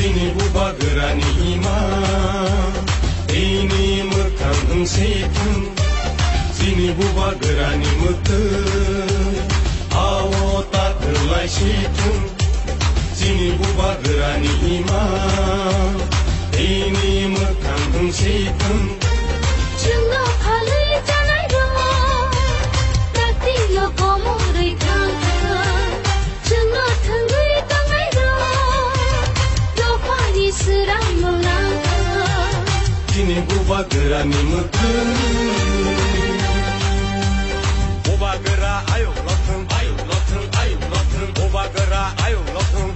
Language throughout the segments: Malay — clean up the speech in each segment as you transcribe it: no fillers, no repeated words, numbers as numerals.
Sini buba gerani ima ini mekang setan Sini buba gerani mete awo tak terlai setan Sini buba gerani ima ini mekang setan Cuma halai janai ro Rati lo komo rei kang Cuma thangai tangai ro Lo kwani serai molang Sini buba gerani mete Buba gera ayo lothung Buba gera ayo lothung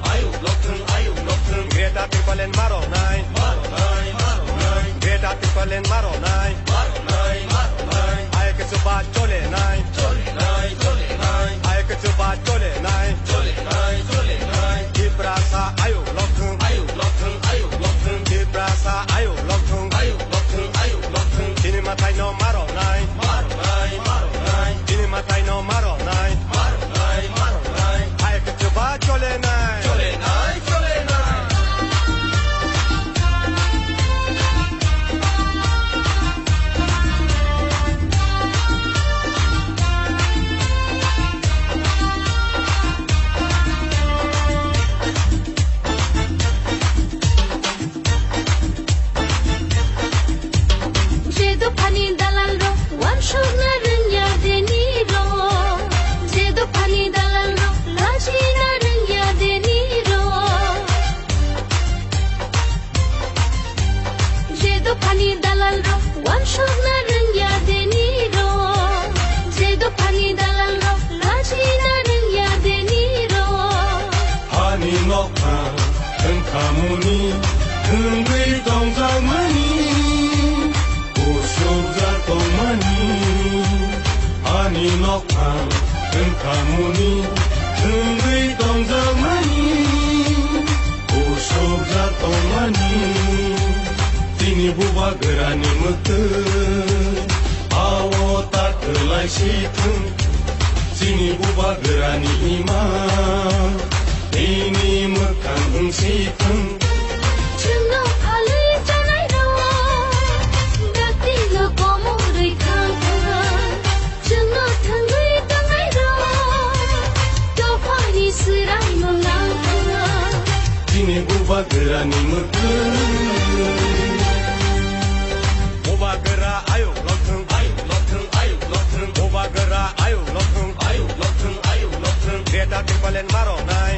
Greta tipalen maro nai Greta tipalen maro nai Ay ke suba chole nai Ay ke suba chole nai Ibrasa ayo lothung Ibrasa ayo lothung Sini matai no maro nai Sini matai no maro nai Ay ke suba chole nai Jedo pani dalal ro wan shona renya deni ro Jedo pani dalal ro laji na renya deni ro Jedo pani dalal ro wan shona renya deni ro Jedo pani dalal ro laji na renya deni ro Hani nokha kamuni Hungri dong zamani Usubza tomani Hani nokha kamuni Hungri dong zamani Usubza tomani Sini buba gerani mete awo tak terlai situng Sini buba gerani ima ini mekang situng Cuma halai janai ro Rati lo komo rei kang Cuma thangai tangai ro To kwani serai molang Sini buba gerani mete Buba gera ayo lothung Buba gera ayo lothung Greta tipalen maro nai